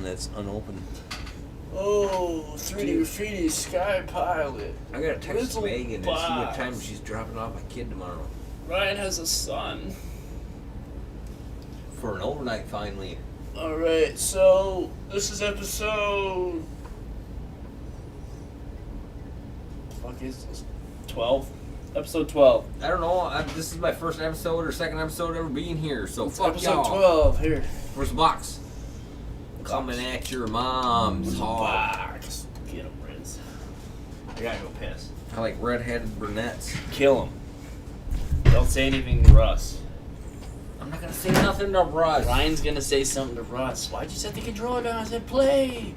one that's unopened. Oh, 3D Graffiti Sky Pilot. I gotta text Little Megan and see what box. time she's dropping off my kid tomorrow. Ryan has a son. For an overnight, finally. Alright, so this is episode. Fuck is this? 12? Episode 12. I don't know. This is my first episode or second episode ever being here, so It's fuck episode y'all. 12. Here. Where's the box? Coming at your mom's hog. Box. Get him, Riz. I gotta go piss. I like red-headed brunettes. Kill him. Don't say anything to Russ. I'm not gonna say nothing to Russ. Ryan's gonna say something to Russ. Why'd you set the controller down? I said play.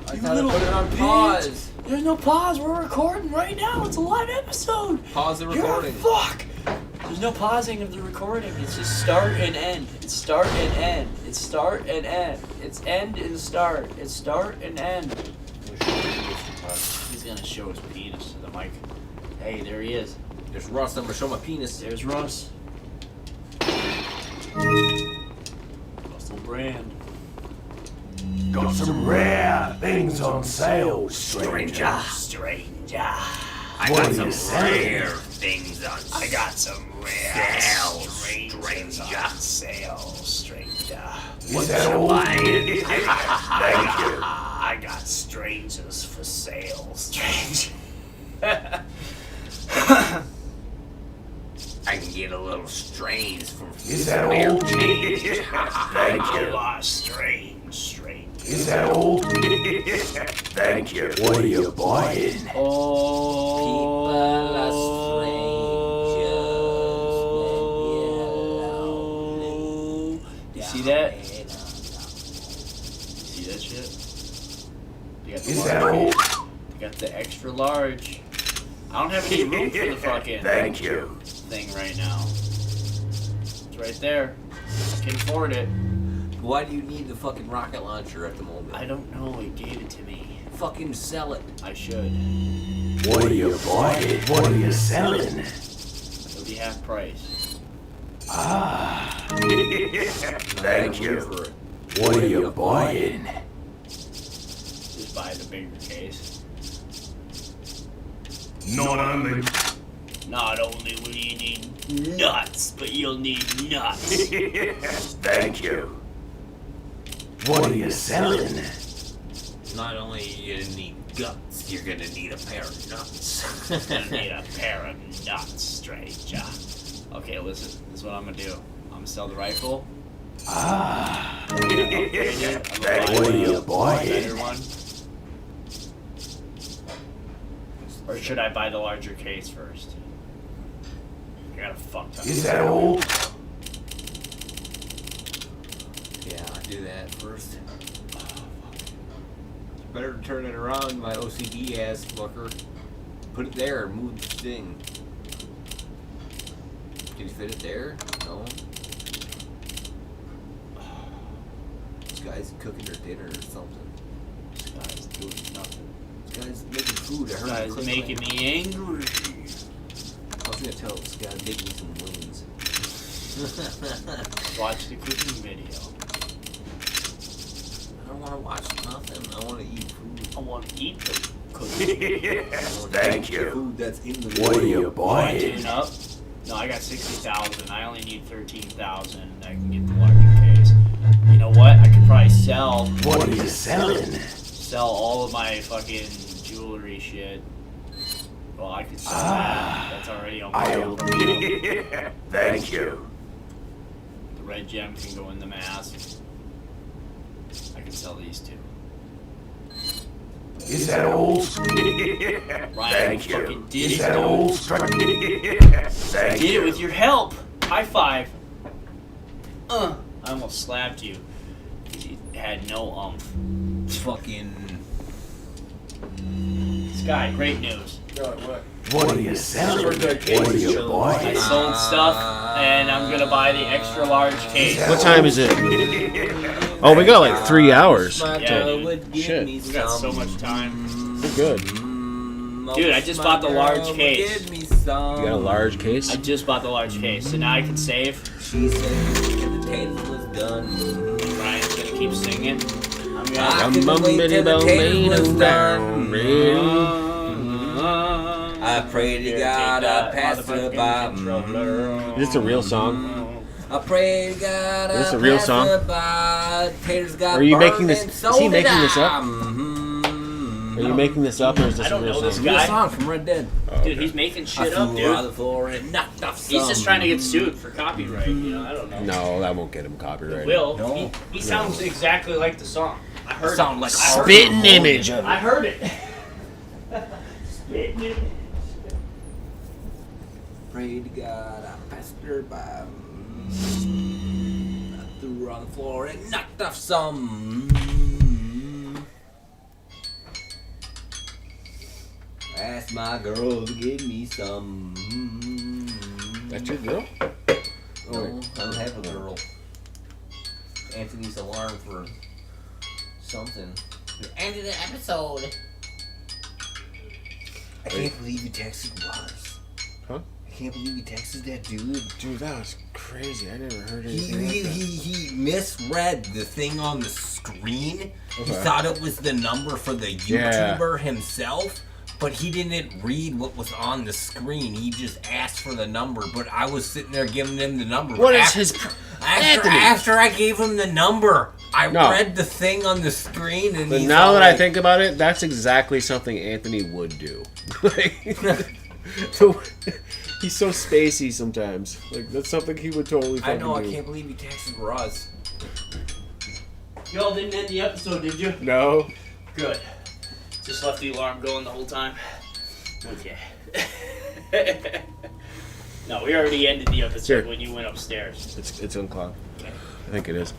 I You thought I little put it on bitch. pause. There's no pause. We're recording right now. It's a live episode. Pause the You're recording. fuck. There's no pausing of the recording. It's just start and end. It's start and end. It's start and end. It's end and start. It's start and end. He's gonna show his penis to the mic. Hey, there he is. There's Russ. I'm gonna show my penis. There's Russ. Russell Brand. Got some rare things on sale, stranger. Stranger. What do you say? things on I got some rare Sale, strangers stranger. on sale, stranger. Is that all? Thank you. I got strangers for sale, stranger. I can get a little strange from Is that all? Thank You you. are strange, stranger. Is that all? Thank you. What are you buying? Oh. You see that? See that shit? You got the Is that large. all? You got the extra large. I don't have any room for the fucking Thank you. thing right now. It's right there. I can afford it. Why do you need the fucking rocket launcher at the moment? I don't know. It gave it to me. fucking sell it. I should. What are you buying? What are you selling? It'll be half price. Ah. Thank For you. it. What are you buying? Just buy the bigger case. Not only. Not only will you need nuts, but you'll need nuts. Thank you. What are you selling? Not only are you gonna need guts, you're gonna need a pair of nuts. You're gonna need a pair of nuts, stranger. Okay, listen. This is what I'm gonna do. I'm gonna sell the rifle. Ah. I'm gonna upgrade it. I'm gonna buy What are you a buying? better one. Or should I buy the larger case first? I got a fuck ton. Is that all? Yeah, do that first. Better to turn it around, my OCD ass fucker. Put it there and move the thing. Can you fit it there? No. This guy's cooking her dinner or something. This guy's doing nothing. This guy's making food. I This heard him guy's click, making click. me angry. I was gonna tell this guy making some wings. Watch the cooking video. I don't want to watch nothing. I want to eat food. I want to eat the cooking. I wanna Thank eat you. The food that's in the What are video. you Want to buying? tune up? No, I got 60,000. I only need 13,000. I can get the larger case. You know what? I could probably sell What are you selling? all of my fucking jewelry shit. Well, I could sell that. That's already on my I'll. Thank you. The red gem can go in the mask. I can sell these two. Is that all? Ryan, Thank fucking you. did Is it, that dude. all? Thank Did you. it with your help. High five. I almost slapped you. 'Cause you had no umph. Fucking. Sky, great news. What are you selling? What are you I buying? sold stuff, and I'm gonna buy the extra large case. What time is it? Oh, we got like 3 hours. Yeah, would give Shit. me We got so some. much time. We're good. Dude, I just bought the large Girl would case. give me some. You got a large case? I just bought the large case, so now I can save. She said the potato was done. Ryan's gonna keep singing. I'm I couldn't wait till the taste was done. I pray to God I pass her by. Is this a real song? I pray to God Is this I a real pass song? her by. Taters got Are you burned making this? and Is so he did making this up? I. Are you making this up, or is this I don't a real know this song? guy. Real song from Red Dead. Dude, he's making I shit flew up, on dude. the floor and knocked off He's just some. trying to get sued for copyright. You know, I don't know. No, that won't get him copyrighted. Will. No. He sounds exactly like the song. I heard Sound it. like I heard Spitting it. image of I it. heard it. Spitting it. Pray to God I passed her by. I threw her on the floor and knocked off some. Asked my girl to give me some. That's your girl? No, I don't have a girl. Anthony's alarm for something. The end of the episode. I can't believe you texted Mars. Huh? I can't believe you texted that dude. Dude, that was crazy. I never heard He, anything he, like that. he misread the thing on the screen. He Okay. thought it was the number for the Yeah. YouTuber himself, but he didn't read what was on the screen. He just asked for the number, but I was sitting there giving him the number. What is After- his... After, Anthony. after I gave him the number, I No. read the thing on the screen, and But he's now all that like, I think about it, that's exactly something Anthony would do. He's so spacey sometimes. Like, that's something he would totally I fucking know, I do. can't believe you texted Roz. Y'all didn't end the episode, did you? No. Good. Just left the alarm going the whole time. Okay. No, we already ended the episode Here. when you went upstairs. It's unclogged. Okay. I think it is.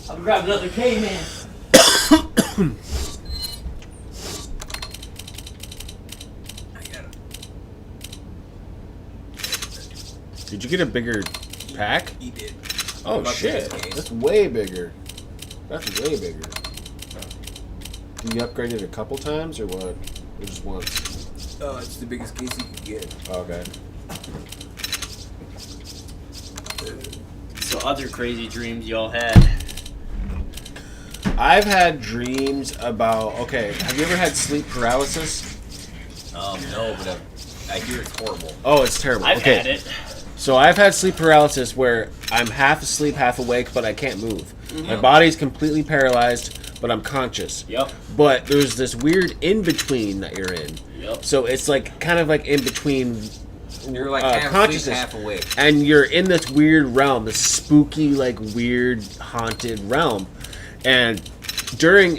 I'll grab another K-Man. Did you get a bigger pack? He did. Oh About shit. this case. That's way bigger. That's way bigger. Did you upgrade it a couple times or what? Or just once? It's the biggest case you could get. Okay. So other crazy dreams y'all had. I've had dreams about. Okay, have you ever had sleep paralysis? No, but I hear it's horrible. Oh, it's terrible. I've okay. had it. So I've had sleep paralysis where I'm half asleep, half awake, but I can't move. My body's completely paralyzed, but I'm conscious. Yep. But there's this weird in between that you're in. Yep. So it's like kind of like in between You're like half consciousness, asleep, half awake. and you're in this weird realm, this spooky, like weird, haunted realm. And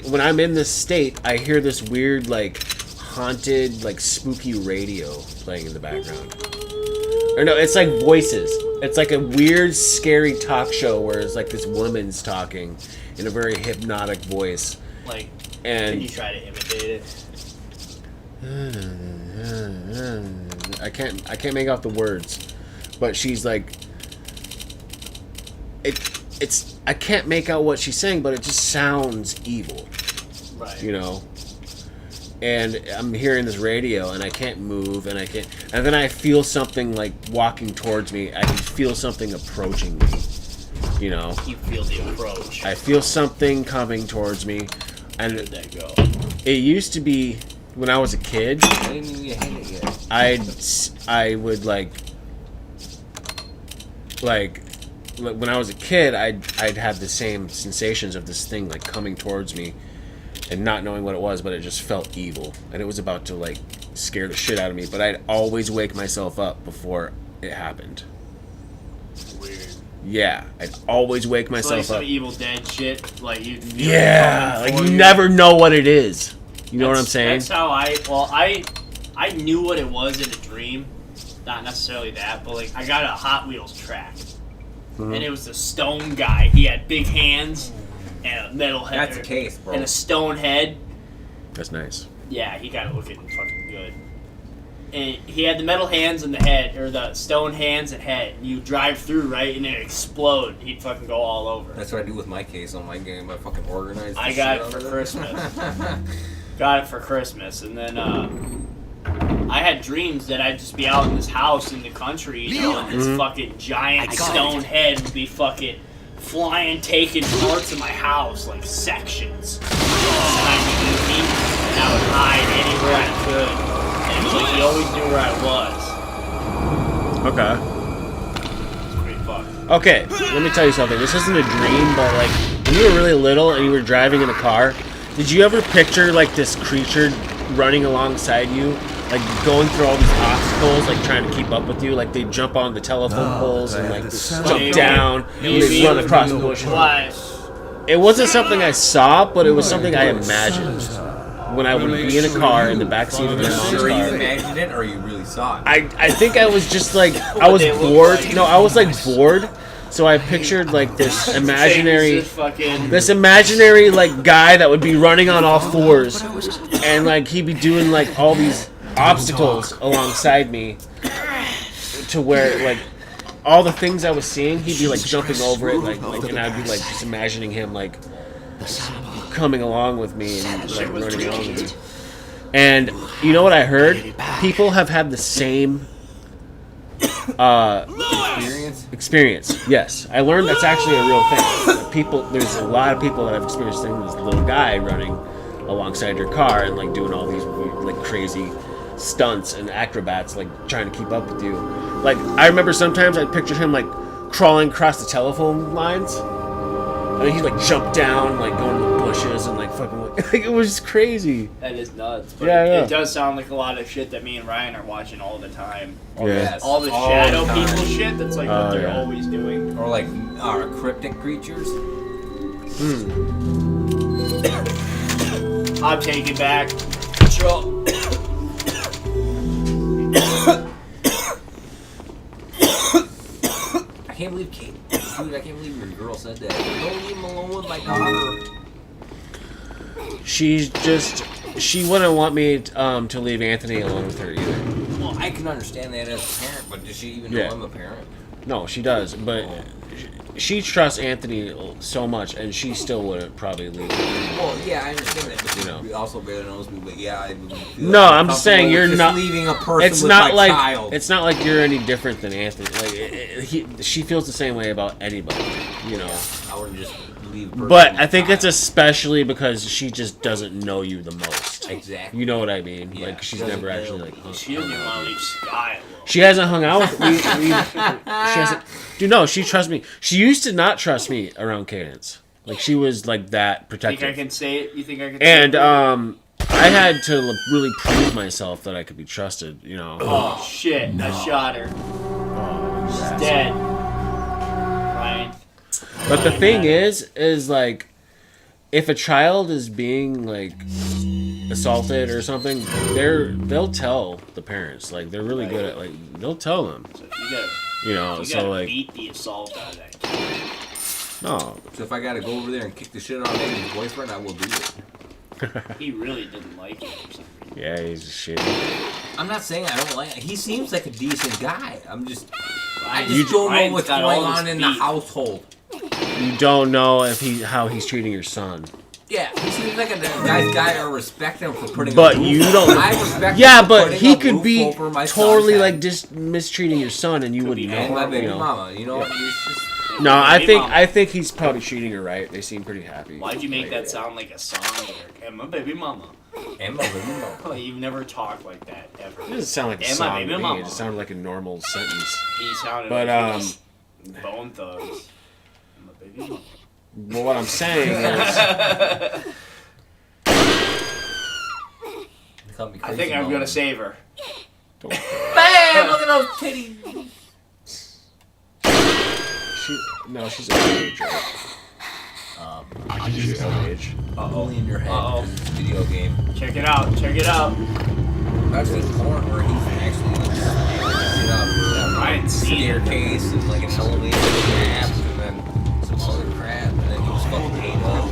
when I'm in this state, I hear this weird, like haunted, like spooky radio playing in the background. Or no, it's like voices. It's like a weird, scary talk show where it's like this woman's talking in a very hypnotic voice. Like, can you And try to imitate it? I can't make out the words, but she's like, it's I can't make out what she's saying, but it just sounds evil, Right. you know. And I'm hearing this radio, and I can't move, and then I feel something like walking towards me. I can feel something approaching me, you know. You feel the approach. I feel something coming towards me, and Where'd that go? it used to be when I was a kid. I didn't even get hit it yet. I would like when I was a kid, I'd have the same sensations of this thing like coming towards me, and not knowing what it was, but it just felt evil, and it was about to like scare the shit out of me. But I'd always wake myself up before it happened. Weird. Yeah, I'd always wake It's like myself some up. Evil Dead shit. Like you. Feel Yeah, it like coming you for never know what it is. You know what I'm saying? That's how I knew what it was in a dream. Not necessarily that, but like I got a Hot Wheels track, Mhm. and it was the stone guy. He had big hands and a metal head. That's the case, bro. And a stone head. That's nice. Yeah, he got it looking fucking good. And he had the metal hands and the head, or the stone hands and head. And you drive through, right, and it explode. He'd fucking go all over. That's what I do with my case on my game. I fucking organize. I the got shit it for out of Christmas. Got it for Christmas, and then I had dreams that I'd just be out in this house in the country, you know, and this fucking giant stone head would be fucking flying, taking parts of my house, like sections. Trying to eat me, and I would hide anywhere I could. And it's like he always knew where I was. Okay. It's pretty fucked. Okay, let me tell you something. This isn't a dream, but like when you were really little and you were driving in a car, did you ever picture like this creature running alongside you, like going through all these obstacles, like trying to keep up with you? Like they jump on the telephone poles and like jump down, and they run across the bushes. It wasn't something I saw, but it was something I imagined when I would be in a car in the backseat of my mom's Sure, you car. imagined it, or you really saw it? I think I was just like I was bored. No, I was like bored. So I pictured like this imaginary like guy that would be running on all fours, and like he'd be doing like all these obstacles alongside me, to where like all the things I was seeing, he'd be like jumping over it, like and I'd be like just imagining him like coming along with me and like running along with me. And you know what I heard? People have had the same experience. Yes, I learned that's actually a real thing. There's a lot of people that have experienced this little guy running alongside your car and like doing all these like crazy stunts and acrobats, like trying to keep up with you. Like I remember sometimes I pictured him like crawling across the telephone lines, and he'd like jump down, like going to the bushes and like fucking like it was just crazy. That is nuts. But Yeah. It does sound like a lot of shit that me and Ryan are watching all the time. Yeah. All the shadow people shit, that's like what they're always doing. Or like cryptic creatures. I'm taking back control. I can't believe Kate. Dude, I can't believe your girl said that. Don't leave him alone with my daughter. She wouldn't want me to leave Anthony alone with her either. Well, I can understand that as a parent, but does she even know I'm a parent? No, she does, but she trusts Anthony so much, and she still wouldn't probably leave him. Well, yeah, I understand that, but You know. she also barely knows me. But yeah, I feel No, I'm just saying you're just not leaving a person It's with not my like child. it's not like you're any different than Anthony. Like she feels the same way about anybody, you know. I wouldn't just leave. a person But with I think child. it's especially because she just doesn't know you the most. Exactly. You know what I mean? Yeah, like she's doesn't never know. actually like. She doesn't even want to leave Sky alone. She hasn't hung out with me. She hasn't. Dude, no, she trusts me. She used to not trust me around Cadence. Like she was like that Think protective. I can say it? You think I can And say it? I had to really prove myself that I could be trusted. You know. Oh, shit. I shot her. She's dead. Ryan. But the thing is like, if a child is being like assaulted or something, they'll tell the parents. Like they're really good at like they'll tell them. So you gotta, You know. you So gotta like beat the assault out of that kid. no. So if I gotta go over there and kick the shit out of his boyfriend, I will do it. He really didn't like it or something. Yeah, he's shit. I'm not saying I don't like. He seems like a decent guy. I just Ryan's don't know Ryan's what's got going all this on in the beef. household. You don't know if how he's treating your son. Yeah, he seems like a nice guy. I respect him for putting. But a roof you over- don't. I respect. Yeah, him for but putting he a could roof be over my son's totally head. like just mistreating your son, and you wouldn't be know. And my baby You know? mama. You know, it's just. No, I Baby think mama. he's probably treating her right. They seem pretty happy. Why'd you make that sound like a song lyric? And my baby mama. And my baby mama. Oh, you've never talked like that ever. It doesn't sound like a And my song baby to me. mama. It just sounded like a normal sentence. He sounded But, like he was Bone Thugs. And my baby mama. Well, what I'm saying is, They call me I crazy think I'm mama. gonna save her. Bam! Look at those titties. she's underage, right? She's underage. Only in your head. Uh-oh. 'cause it's a video game. Check it out. Check it out. I've seen porn where he's actually like shit out of a Ryan's seen it. staircase and like an elevator crap and then some other crap and then he was fucking ate up.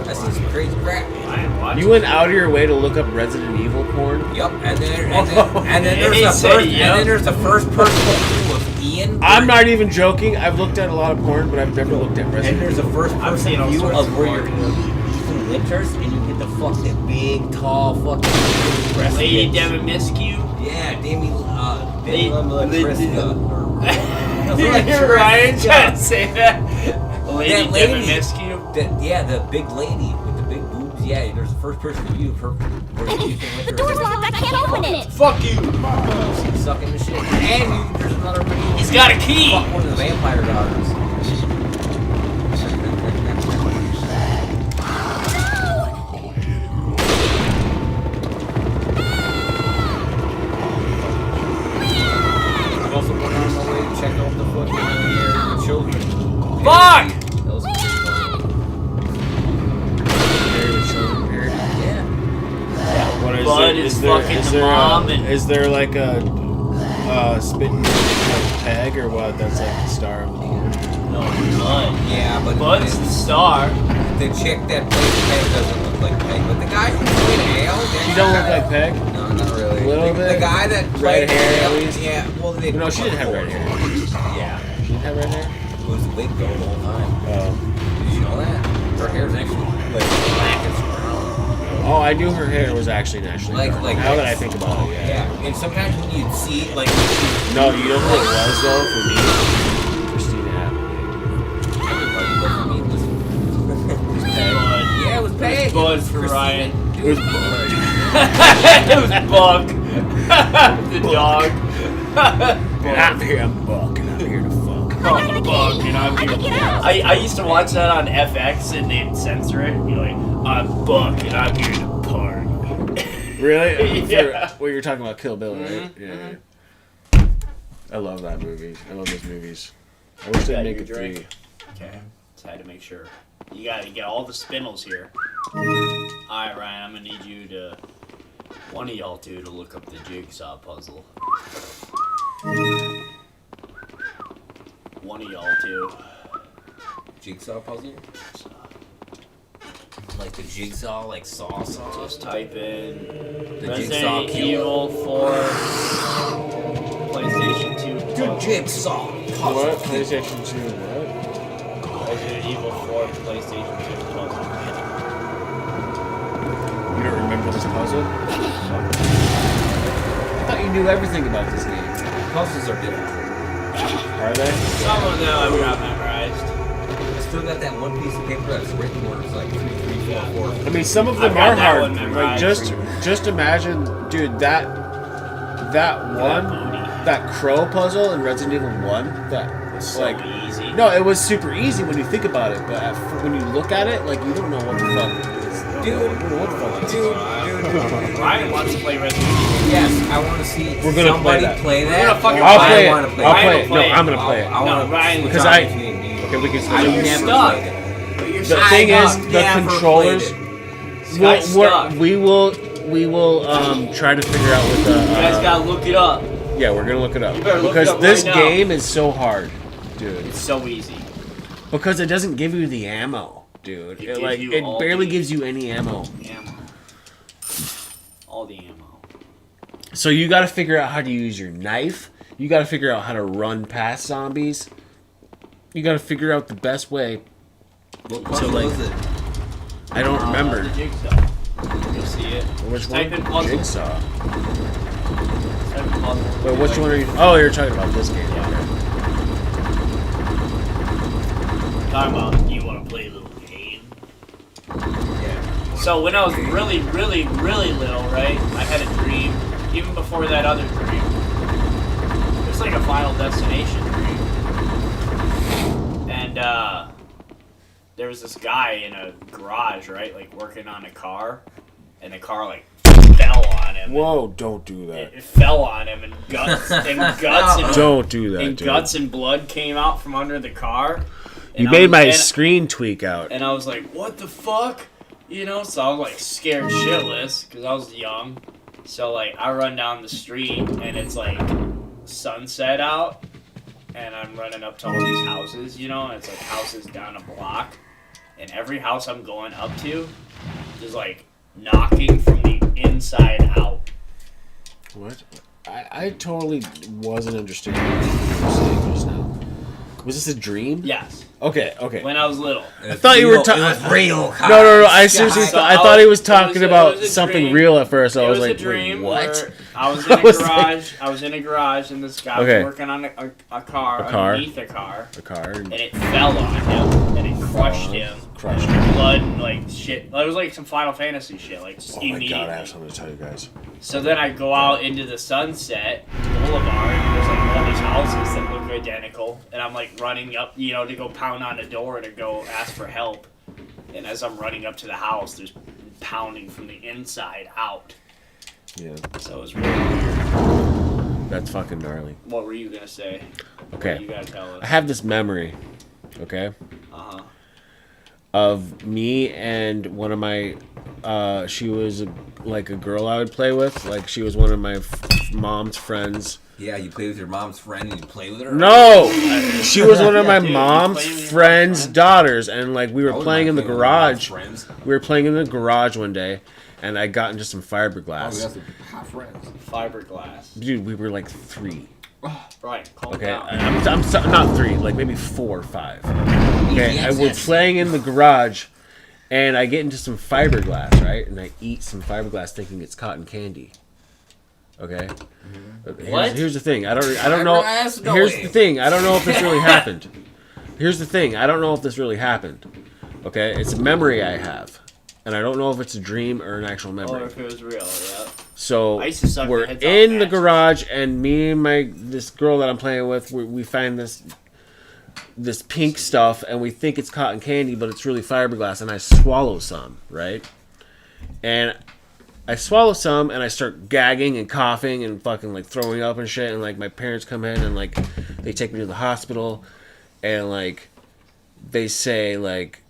I seen some crazy crap. Ryan, watch You went out of your way to look up Resident Evil porn? Yup, and then He said yup. there's the first person with Ian. I'm not even joking. I've looked at a lot of porn, but I've never looked at And Resident there's Evil. a first I've person seen all view sorts of of where porn. you're Ethan Winters and you get the fucking big, tall fucking breast Lady bitch. Demiscu. Yeah, Demi Lady- Triska. Ryan trying to say that. Lady Dimitrescu? Yeah, the big lady with the big boobs. Yeah, there's the first person to view of her. Where you can The door's locked. I can't open it. Fuck you! She's sucking the shit. And there's another video. He's got a key! Fuck one of the vampire daughters. Also went on my way to check out the fucking children. Fuck! That was a good Yeah. What is Bud it? is Is there, fucking is the there mom a, and- is there like a spitting like peg or what? That's like the star of the movie. No, Bud. Yeah, but Bud's the star. the chick that plays Peg doesn't look like Peg, but the guy who played Hale, She don't look like Peg. no, not really. A little the, bit? The guy that Red played hair, at Hale, least? yeah. Well, they No, she didn't have red hair. Yeah, She didn't have red hair. it was a wig though the whole time. Oh. Did you know that? Her hair's actually like black and brown. Oh, I knew her hair was actually naturally Like- dark. like now that I this. think about it, yeah. Yeah, and sometimes when you'd see like, No, you know who it was though for me? Christina Applegate. everybody but for me it was Peg. Bud. Yeah, it was Peg. Bud It was for Christina. Ryan. Dude, It was Bud. It was Buck. The dog. I'm here, I'm Buck, and I'm here to fuck. Oh, Buck, and I'm here. I used to watch that on FX and they'd censor it and be like, I'm Buck and I'm here to party. Really? Yeah. Well, you're talking about Kill Bill, right? Yeah. I love that movie. I love those movies. I wish Yeah, they'd make your a drink. 3. Okay, just had to make sure. You gotta get all the spindles here. Alright, Ryan, I'm gonna need you to, one of y'all two, to look up the jigsaw puzzle. One of y'all two. jigsaw puzzle. Like the jigsaw, like saw. Just type in The jigsaw Resident killer. Evil 4 PlayStation 2 The puzzle. jigsaw puzzle. What? PlayStation 2, what? Resident Evil 4 PlayStation 2 puzzle. You don't remember this puzzle? I thought you knew everything about this game. Puzzles are different. Are they? Some of them I've got memorized. I still got that one piece of paper that's written where it's like 3, 3, 4, 4. I mean, some of them I've got are that hard. one Like memorized. just imagine, dude, that one, that crow puzzle in Resident Evil 1. That So like, easy. no, it was super easy when you think about it, but when you look at it, like you don't know what the fuck. Dude, You don't know what the fuck it is. dude. Ryan wants to play Resident Evil. Yes, I want to see We're gonna somebody play that. play We're that. gonna fucking I'll Ryan play it. wanna play I'll it. play it. No, Ryan will I'm gonna play it. I wanna No, Ryan, switch because on I- between me and you. Okay, we can switch. I You're never stuck. played it. But you're The stuck. thing is, I've the never controllers. played Guy's stuck. We will try to figure out what the. You guys gotta look it up. Yeah, we're gonna look it up You better look it because up this right now. game is so hard, dude. It's so easy. Because it doesn't give you the ammo, dude. It It, gives like you it all barely the- gives you any ammo. Ammo. All the ammo. So you got to figure out how to use your knife. You got to figure out how to run past zombies. You got to figure out the best way. What So, puzzle like, is it? I don't remember The jigsaw. You'll see it. which Just one. type in puzzle. Jigsaw. Type in puzzle. Wait, which one are you? Oh, you're talking about this game. Yeah. Okay. Talking about you want to play a little game. Yeah. So when I was really, really, really little, right? I had a dream. Even before that other dream. It was like a Final Destination dream. And there was this guy in a garage, right? Like working on a car. And the car like fell on him. Whoa! Don't do that. It fell on him and guts and Don't do that, and dude. guts and blood came out from under the car. You And I made was- my and- screen tweak out. And I was like, what the fuck? You know, so I was like scared shitless because I was young. So like I run down the street and it's like sunset out and I'm running up to all these houses, you know, and it's like houses down a block. And every house I'm going up to is like knocking from the inside out. What? I totally wasn't understanding what you were saying just now. Was this a dream? Yes. Okay. When I was little. I thought you were talking. It was real. No. I seriously So I thought he was it talking it about a something dream. real at first. So I It was was like, a dream wait, what? where I was in a was like- garage. I was in a garage, and this guy Okay. was working on a car A car. underneath a car, A car. and it fell on him, and it crushed him. Crushed and him. blood and like shit. It was like some Final Fantasy shit, like just Oh my immediately. god, I have something to tell you guys. So then I go out into the Sunset Boulevard, and there's like all these houses that look identical, and I'm like running up, to go pound on the door to go ask for help. And as I'm running up to the house, there's pounding from the inside out. Yeah, So it was really weird. that's fucking gnarly. What were you gonna say? Okay. You gotta tell I us. have this memory, okay, Uh huh. of me and one of my, she was like a girl I would play with. Like she was one of my mom's friends. Yeah, you play with your mom's friend and you play with her? No! She was one of my Dude, you mom's play with your friend's mom's friend? daughters, and like we I were wouldn't playing in mind the playing with my mom's garage. friends. We were playing in the garage one day, and I got into some Oh, we fiberglass. got some hot friends. Fiberglass. Dude, we were like 3. Right. Calm Okay, down. I'm not 3, like maybe 4 or 5. Okay, Yes, and we're yes. playing in the garage, and I get into some fiberglass, right? And I eat some fiberglass, thinking it's cotton candy. Okay. What? Here's the thing. I don't know. Fiberglass? No Here's way. the thing. I don't know if this really happened. Here's the thing. I don't know if this really happened. Okay, it's a memory I have, and I don't know if it's a dream or an actual Or memory. if it was real, yeah. So I used to suck we're the heads off in the matches. garage, and me and this girl that I'm playing with, we find this pink stuff, and we think it's cotton candy, but it's really fiberglass. And I swallow some, right? And I swallow some, and I start gagging and coughing and fucking like throwing up and shit. And like my parents come in and like they take me to the hospital, and like they say like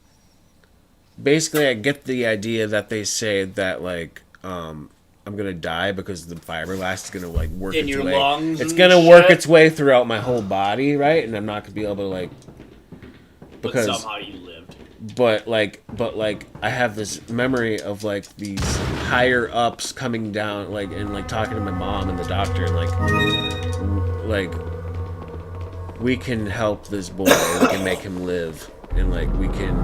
basically I get the idea that they say that like I'm gonna die because the fiberglass is gonna like work In its your way. lungs It's and gonna work shit? its way throughout my whole body, right? And I'm not gonna be able to like But because somehow you lived. but I have this memory of like these higher ups coming down like and like talking to my mom and the doctor and like we can help this boy, we can make him live, and like we can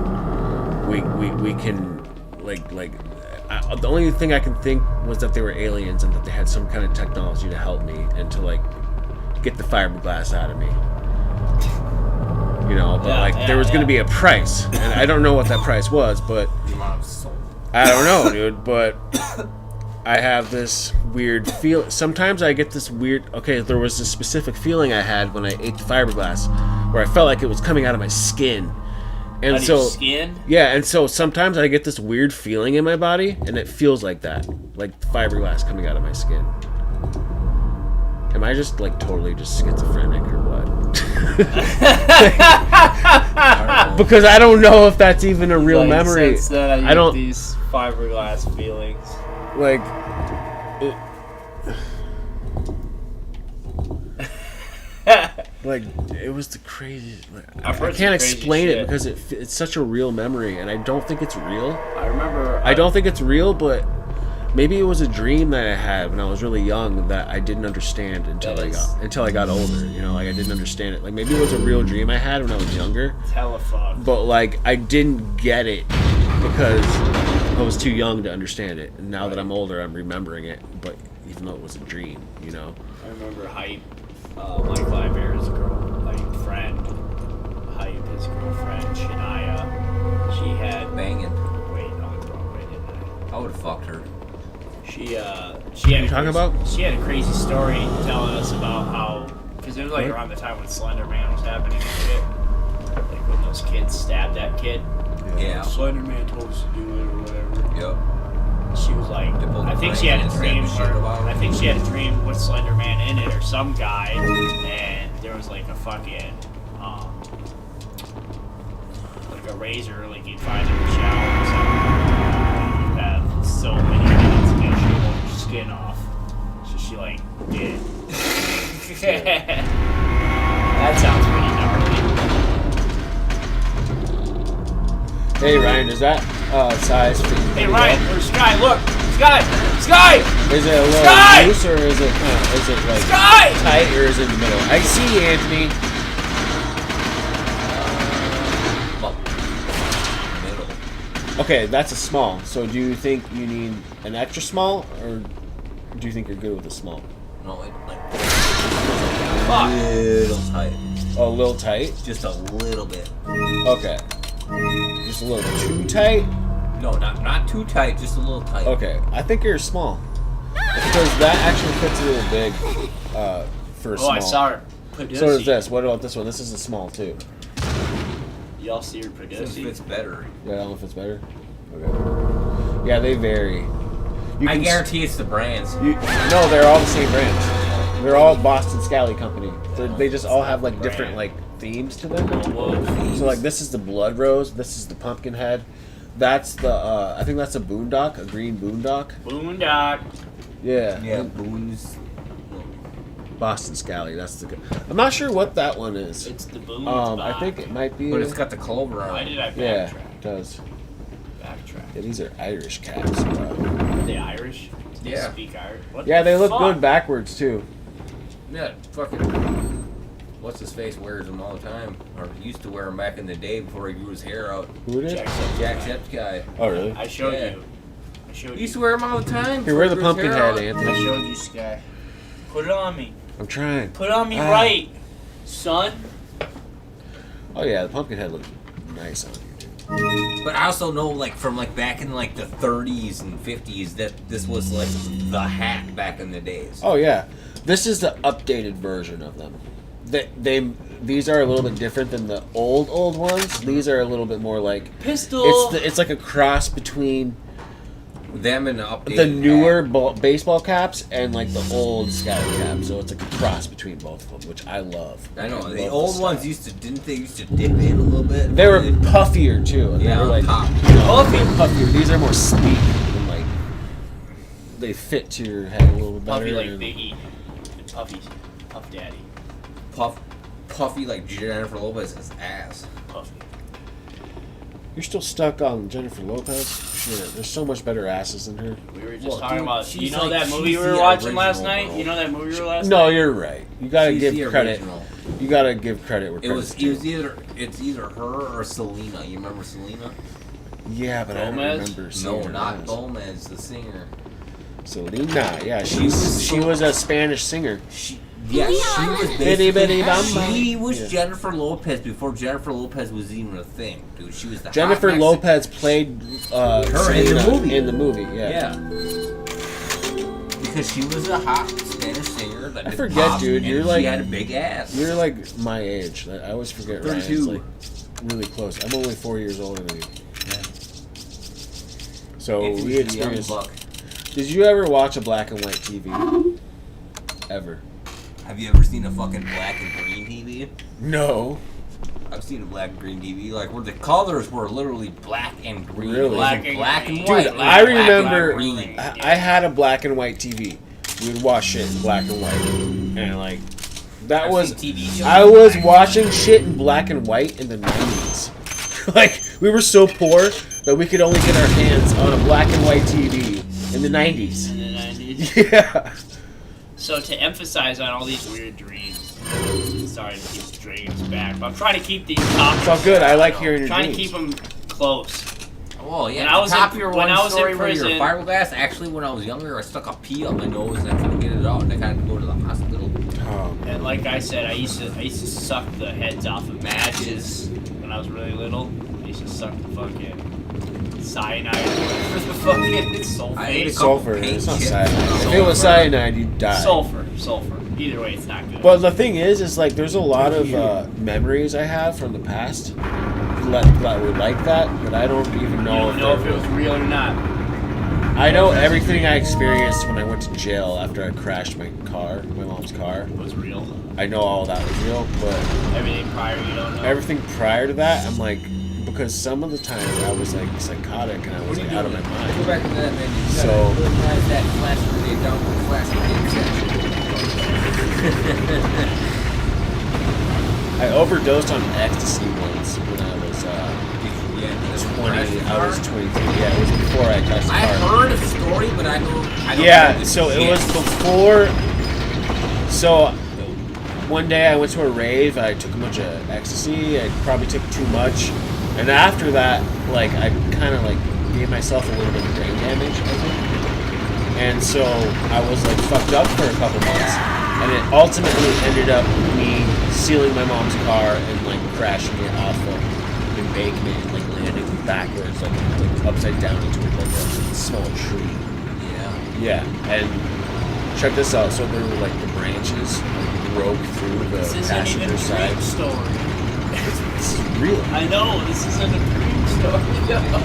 the only thing I can think was that they were aliens and that they had some kind of technology to help me and to like get the fiberglass out of me. But there was going to be a price, and I don't know what that price was, but Your mom's soul. I don't know, dude. But I have this weird feel. Sometimes I get this weird. Okay, there was this specific feeling I had when I ate the fiberglass, where I felt like it was coming out of my skin, and Out of so your skin? yeah, and so sometimes I get this weird feeling in my body, and it feels like that, like fiberglass coming out of my skin. Am I just like totally just schizophrenic or what? Because I don't know if that's even a real Like, memory. since then, I don't these fiberglass feelings. like. Like it was the craziest. Like, I I've heard can't some crazy explain it shit. because it's such a real memory, and I don't think it's real. I remember. I don't think it's real, but maybe it was a dream that I had when I was really young that I didn't understand until I got older. Like I didn't understand it. Like maybe it was a real dream I had when I was younger, Telefuck. but like I didn't get it because I was too young to understand it. And now that I'm older, I'm remembering it. But even though it was a dream, I remember Hype, Mike Library's friend, Hype, his girlfriend, Shania. She had. Banging. Wait, no, it's wrong. Wait, didn't I? I would have fucked her. She had. you talking about? She had a crazy story telling us about how, because it was like around the time when Slender Man was happening and shit. Like when those kids stabbed that kid. Yeah. Slender Man told us to do it or whatever. Yep. She was like, They pulled I the think she had a brain and dream. stabbed the shit about I him. think she had a dream with Slender Man in it or some guy, and there was like a fucking like a razor, like you'd find in the shower or something. You have so many minutes to get your skin off. So she like did. That sounds pretty gnarly. Hey Ryan, is that size fit? Hey Ryan, there's Sky. Look, Sky, Sky, Is it a little Sky! loose or is it like Sky. tight or is it in the middle? I see you, Anthony. Okay, that's a small. So do you think you need an extra small, or do you think you're good with a small? No, it like Fuck. little tight. Oh, a little tight? Just a little bit. Okay. Just a little too tight? No, not too tight, just a little tight. Okay, I think you're small. Because that actually fits a little big for a small. Oh, I saw her. Pussy. So does this. What about this one? This is a small too. Y'all see her This pussy? fits better. Yeah, I don't know if it's better. Okay. Yeah, they vary. I guarantee it's the brands. No, they're all the same brands. They're all Boston Scally Company. They just all have like different like themes to them. Whoa. So like this is the Blood Rose. This is the Pumpkinhead. That's the I think that's a Boondock, a green Boondock. Boondock. Yeah. Yeah, Boone's. Boston Scally. That's the good. I'm not sure what that one is. It's the Boons. I think it might be. But it's got the clover on Why it. did I backtrack? Yeah, it does. Backtrack. Yeah, these are Irish cats, bro. Are they Irish? Do they Yeah. speak Irish? What Yeah, the they look fuck? good backwards too. Yeah, fucking. What's his face wears them all the time, or used to wear them back in the day before he grew his hair out. Who it is? Jacksepticeye. Oh, really? I showed Yeah. you. I showed He you. used to wear them all the time. Here, wear the before he grew his hair Pumpkinhead, out. I Anthony. showed you, Sky. Put it on me. I'm trying. Put it on me Ah. right, son. Oh yeah, the Pumpkinhead looks nice on you, dude. But I also know, like, from like back in like the 30s and 50s, that this was like the hat back in the days. Oh yeah, this is the updated version of them. These are a little bit different than the old ones. These are a little bit more like Pistol. it's like a cross between Them and the updated the newer hat. baseball caps and like the old Scally caps. So it's like a cross between both of them, which I love. I know love the old style. ones didn't they used to dip in a little bit? They were puffier too. And Yeah, they were on like top. puffier. These are more sleek and like they fit to your head a little bit better. Puffy like and- Biggie. And Puffy. Puff Daddy. puffy like Jennifer Lopez's ass. Puffy. You're still stuck on Jennifer Lopez? Shit, there's so much better asses than her. We were just Well, talking dude, about. she's You know like- that movie she's we were the watching last original, night? bro. You know that movie we were last night? No, you're right. You gotta She's give the credit. original. You gotta give credit where It was credit's due. it's either her or Selena. You remember Selena? Yeah, but I don't Gomez? remember. No, seeing her not eyes. Gomez, the singer. Selena, yeah, She was she was a Spanish singer. She was Bitty bitty basically bum she was Yeah. Jennifer Lopez before Jennifer Lopez was even a thing, dude. She was the Jennifer hot Lopez played Her in the Selena movie. In the movie, yeah. Yeah. Because she was a hot Spanish singer. That I did forget, pop, dude, and you're like- she had a big ass. You're like my age. I always forget Ryan's 32. like really close. I'm only 4 years older than you. So Anthony's we a young experienced. buck. Did you ever watch a black and white TV? Ever? Have you ever seen a fucking black and green TV? No. I've seen a black and green TV, like where the colors were literally black and green. Really? It wasn't black and Dude, white. Dude, it was I black and remember green. I had a black and white TV. We would watch shit in black and white, and like that I've was seen TV shows I in was black. watching shit in black and white in the 90s. Like we were so poor that we could only get our hands on a black and white TV in the 90s. In the 90s. Yeah. So to emphasize on all these weird dreams, sorry to keep the dreams back, but I'm trying to keep these topics. It's all good. I like hearing your Trying dreams. to keep them close. Oh yeah, When I was top in- of your when one I was in story where you're prison- fiberglass. Actually, when I was younger, I stuck a pea up my nose and I couldn't get it out, and I had to go to the hospital. Oh, And like I said, I used to suck the heads off of matches when I was really little. I used to suck the fucking cyanide for the fucking I ate a sulfate. couple sulfur. paint It's not chips. cyanide. If it was cyanide, you'd die. Sulfur. Either way, it's not good. But the thing is like there's a lot of memories I have from the past that would like that, but I don't even you know don't know if they're it was real or not. I know everything I experienced when I went to jail after I crashed my mom's car. It was real. I know all that was real, but Everything prior, you don't know. everything prior to that, I'm like, because some of the times I was like psychotic and I was like out of my Go mind. back to that menu. You So- gotta minimize that flash grenade down to the flash grenade section. I overdosed on ecstasy once when I was Yeah, 20. I was 23. Yeah, it was before I crashed the I car. heard a story, but I don't know Yeah, the so it shit. was before. So one day I went to a rave. I took a bunch of ecstasy. I probably took too much, and after that, like I kind of like gave myself a little bit of brain damage, I think. And so I was like fucked up for a couple months, and it ultimately ended up me stealing my mom's car and like crashing it off of embankment, like landing backwards, like upside down into like a small tree. Yeah, and check this out. So there were like the branches broke through the This isn't even passenger a side. dream story. This is real. I know, this isn't a dream story.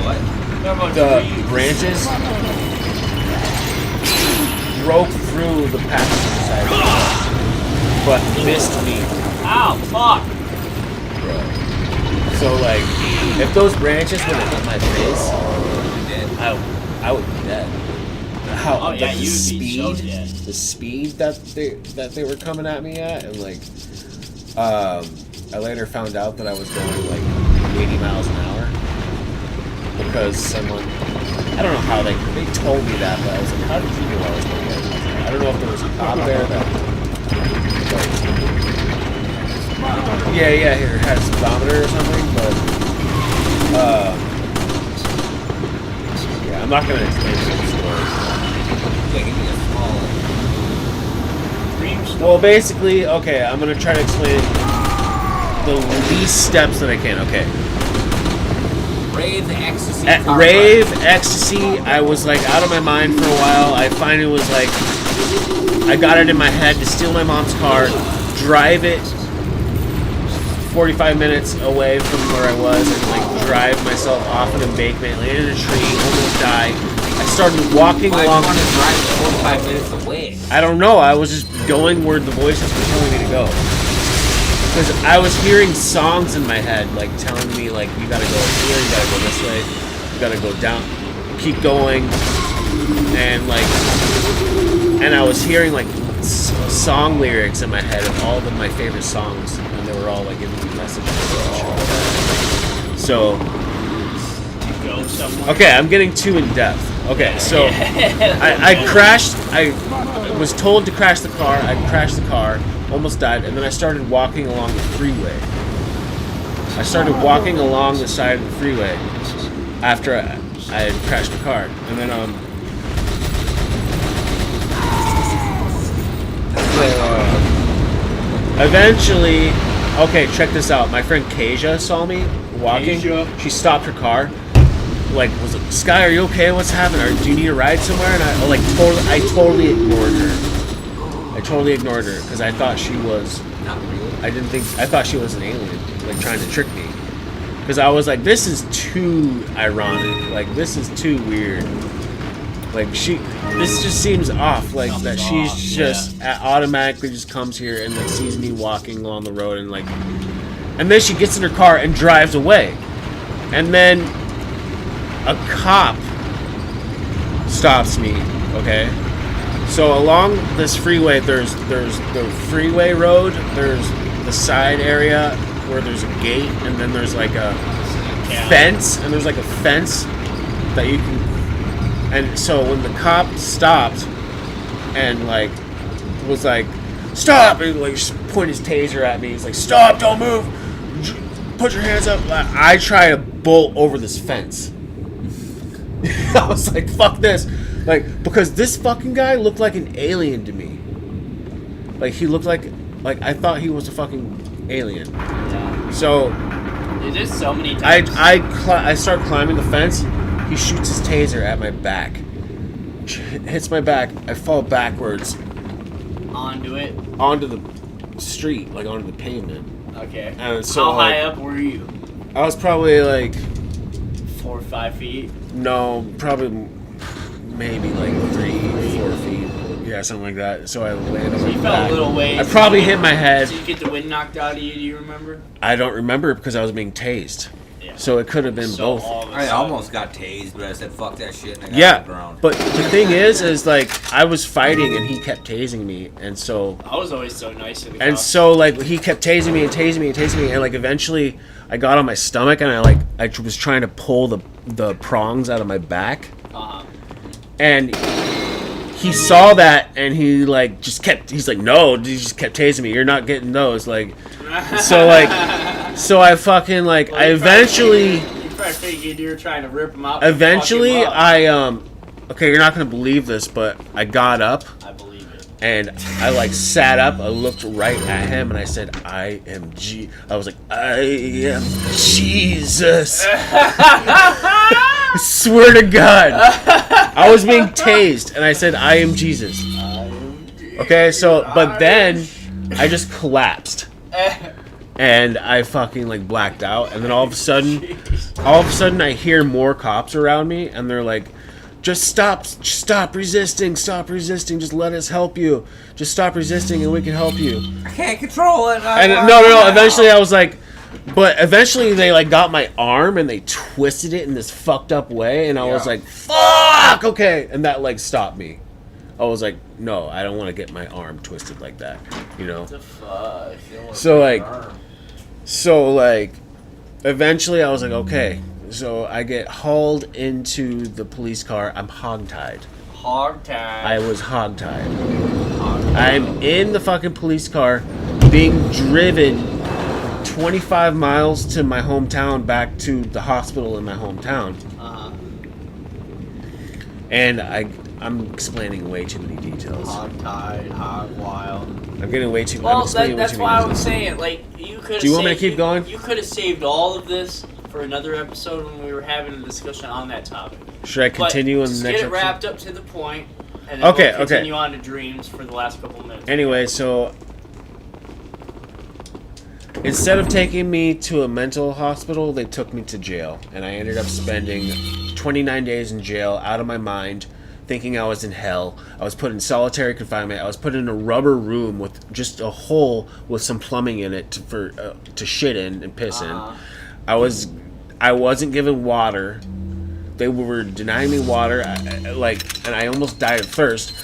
What? Talk about The dreams. branches broke through the passenger side, but missed me. Ow, fuck. So like, if those branches would have hit my face, I would be dead. How Oh, yeah, the you'd be so speed, dead. the speed that they were coming at me at, and like, I later found out that I was going like 80 miles an hour because someone, I don't know how they told me that, but I was like, how did you know I was going 80? I don't know if there was a cop there that, like, yeah, here had a speedometer or something, but yeah, I'm not gonna explain the story. Yeah, give me a small. Dream story. Well, basically, okay, I'm gonna try to explain the least steps that I can. Okay, Rave ecstasy. at car rave ecstasy, I was like out of my mind for a while. I finally was like, I got it in my head to steal my mom's car, drive it 45 minutes away from where I was, and like drive myself off an embankment, land in a tree, almost died. I started walking Why along. do you want to drive 45 minutes away? I don't know. I was just going where the voices were telling me to go. Because I was hearing songs in my head, like telling me, like, you gotta go here, you gotta go this way, you gotta go down, keep going, and like, and I was hearing like song lyrics in my head of all of my favorite songs, and they were all like giving me messages. So, Go somewhere. okay, I'm getting too in depth. Okay, so I crashed. I was told to crash the car. I crashed the car, almost died, and then I started walking along the freeway. I started walking along the side of the freeway after I had crashed the car, and then eventually, okay, check this out. My friend Kasia saw me walking. Kasia. She stopped her car. Like, was like, Sky, are you okay? What's happening? Or do you need a ride somewhere? And I totally ignored her. I totally ignored her because I thought she was. Not real. I thought she was an alien, like trying to trick me. Because I was like, this is too ironic. Like, this is too weird. Like, this just seems off. Like, that she's off, just automatically just comes here and like sees me walking along the road and like. And then she gets in her car and drives away. And then a cop stops me, okay? So along this freeway, there's the freeway road, there's the side area where there's a gate, and then there's like a fence, and there's like a fence that you can. And so when the cop stopped and like was like, stop, and like just pointed his taser at me, he's like, stop, don't move, put your hands up. I try to bolt over this fence. I was like, fuck this. Like, because this fucking guy looked like an alien to me. Like, he looked like I thought he was a fucking alien. So, It is so many times. I start climbing the fence. He shoots his taser at my back. Hits my back. I fall backwards Onto it. onto the street, like onto the pavement. Okay. And so, How high like, up were you? I was probably like, 4 or 5 feet? no, probably maybe like 3-4 feet. Yeah, something like that. So I landed on You my fell back. a little ways. I probably hit my head. Did you get the wind knocked out of you? Do you remember? I don't remember because I was being tased. Yeah. So it could have been So both. all of a I sudden- almost got tased, but I said fuck that shit and I got on Yeah, the ground. but the thing is like I was fighting and he kept tasing me, and so I was always so nice to the and cops. so like he kept tasing me and tasing me and tasing me, and like eventually I got on my stomach and I was trying to pull the prongs out of my back, and he saw that and he like he's like, no, he just kept tasing me. You're not getting those, like. So like, so I fucking like Well, I you eventually. probably thinking you were trying to rip him out. Eventually, and fuck him up. okay, you're not gonna believe this, but I got up I believe it. and I like sat up. I looked right at him and I said, I was like, I am Jesus. I swear to God, I was being tased and I said, I am Jesus. Okay, so but then I just collapsed. And I fucking like blacked out, and then all of a sudden I hear more cops around me, and they're like, just stop resisting, just let us help you, just stop resisting and we can help you. I can't control it. And no, eventually I was like, but eventually they like got my arm and they twisted it in this fucked up way, and I was like, fuck, okay, and that like stopped me. I was like, no, I don't want to get my arm twisted like that, you know? What the fuck? So like, eventually I was like, okay. So I get hauled into the police car. I'm hogtied. I was hogtied. I'm in the fucking police car, being driven 25 miles to my hometown, back to the hospital in my hometown. And I'm explaining way too many details. Hog-tied, hog-wild. I'm getting way too. Well, that's why I was saying, like, you could. Do you want me to keep going? You could have saved all of this for another episode when we were having a discussion on that topic. Should I continue in the next episode? Get it episode? wrapped up to the point, and then we'll continue on to dreams for the last couple minutes. Anyway, so instead of taking me to a mental hospital, they took me to jail, and I ended up spending 29 days in jail, out of my mind, thinking I was in hell. I was put in solitary confinement. I was put in a rubber room with just a hole with some plumbing in it to shit in and piss in. I wasn't given water. They were denying me water, and I almost died of thirst.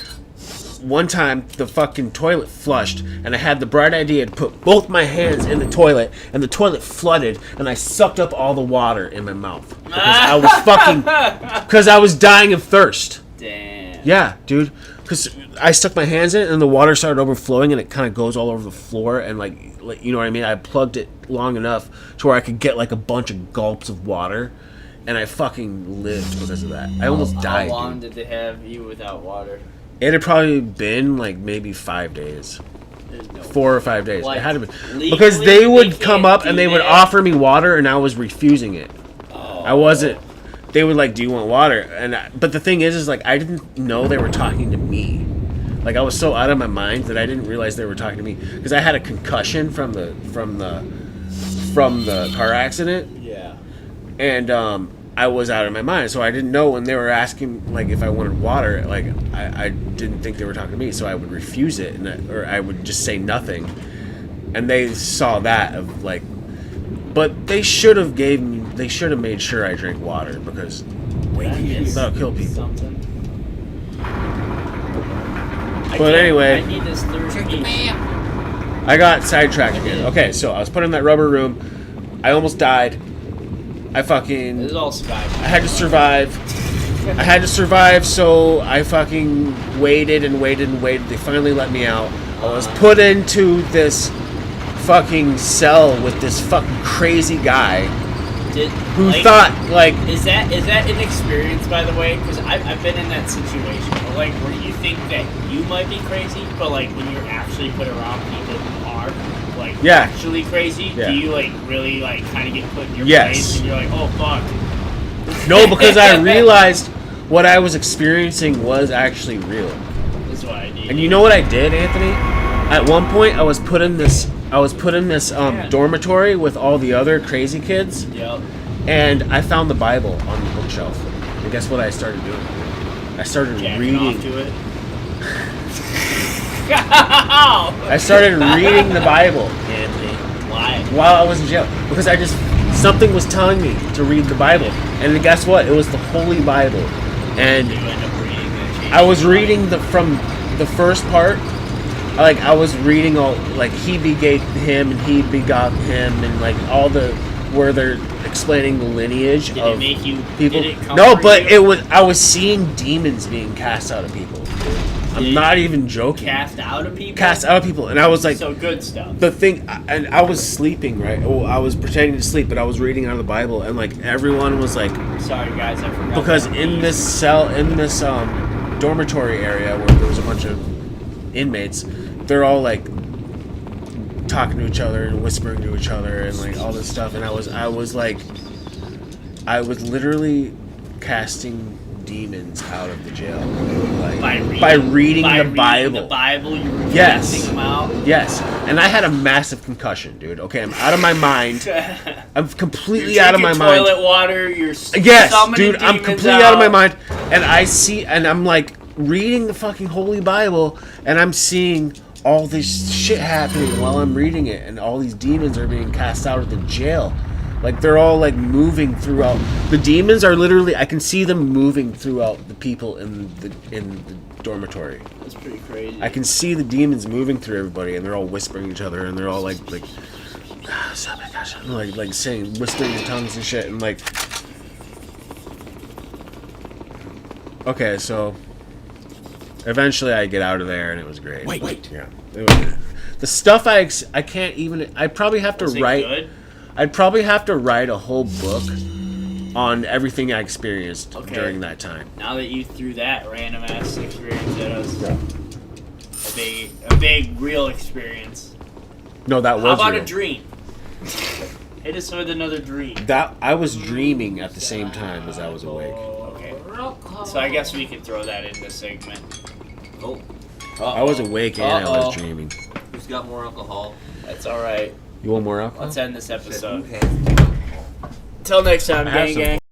One time, the fucking toilet flushed, and I had the bright idea to put both my hands in the toilet, and the toilet flooded, and I sucked up all the water in my mouth because I was dying of thirst. Damn. Yeah, dude. Because I stuck my hands in it, and the water started overflowing, and it kind of goes all over the floor, and like you know what I mean? I plugged it long enough to where I could get like a bunch of gulps of water, and I fucking lived because of that. I almost died. How long dude. did they have you without water? It had probably been like maybe 5 days. 4 or 5 days. Like, it had to be. Because they would come up and they would that. offer me water, and I was refusing it. I wasn't. They would like, do you want water? But the thing is like, I didn't know they were talking to me. Like, I was so out of my mind that I didn't realize they were talking to me, because I had a concussion from the car accident. Yeah. And I was out of my mind, so I didn't know when they were asking like if I wanted water. Like, I didn't think they were talking to me, so I would refuse it, or I would just say nothing. And they saw that of like. But they should have made sure I drank water, because that'll kill people. Something. But anyway, I need this third piece. I got sidetracked again. Okay, so I was put in that rubber room. I almost died. This is all Sky. I had to survive, so I fucking waited and waited and waited. They finally let me out. I was put into this fucking cell with this fucking crazy guy who thought like. Is that an experience, by the way? Because I've been in that situation, like where you think that you might be crazy, but like when you're actually put around people who are like actually crazy, do you like really like kind of get put in your place and you're like, oh fuck? No, because I realized what I was experiencing was actually real. That's what I did. And you know what I did, Anthony? At one point, I was put in this dormitory with all the other crazy kids. Yep. And I found the Bible on the bookshelf. And guess what I started doing? I started reading. Off to it. I started reading the Bible, Anthony. Why? While I was in jail, because something was telling me to read the Bible, and then guess what? It was the Holy Bible, and You end up reading that. I was reading from the first part. Like, I was reading all, like, he begat him and he begot him, and like all where they're explaining the lineage Did of it make you, people. Did it No, comfort but you? I was seeing demons being cast out of people. I'm not even joking. Cast out of people. Cast out of people, and I was like, So good stuff. the thing, and I was sleeping, right? Oh, I was pretending to sleep, but I was reading out of the Bible, and like everyone was like, Sorry guys, I forgot. because that. in this cell, in this dormitory area where there was a bunch of inmates, they're all like talking to each other and whispering to each other and like all this stuff, and I was literally casting demons out of the jail, like by reading the Bible. The Bible, you were Yes. casting them out. Yes, and I had a massive concussion, dude. Okay, I'm out of my mind. I'm completely You're out of my drinking mind. toilet water. You're Yes, summoning dude, I'm demons completely out of my mind. And I'm like reading the fucking Holy Bible, and I'm seeing all this shit happening while I'm reading it, and all these demons are being cast out of the jail. Like they're all like moving throughout. The demons are literally, I can see them moving throughout the people in the dormitory. That's pretty crazy. I can see the demons moving through everybody, and they're all whispering to each other, and they're all like saying, whispering in tongues and shit, and like. Okay, so eventually I get out of there, and it was great. Wait. Yeah, it was, the stuff I can't even. I probably have to Was it write. good? I'd probably have to write a whole book on everything I experienced Okay. during that time. Now that you threw that random ass experience at us, a big real experience. No, that was. How about real. a dream? Hit us with another dream. That I was dreaming at the same time as I was awake. Okay. So I guess we can throw that in this segment. Oh. I was awake and I Uh-oh. was dreaming. Who's got more alcohol? That's all right. You want more alcohol? Let's end this Said, episode. who has more alcohol? Till next time, I have gang some gang.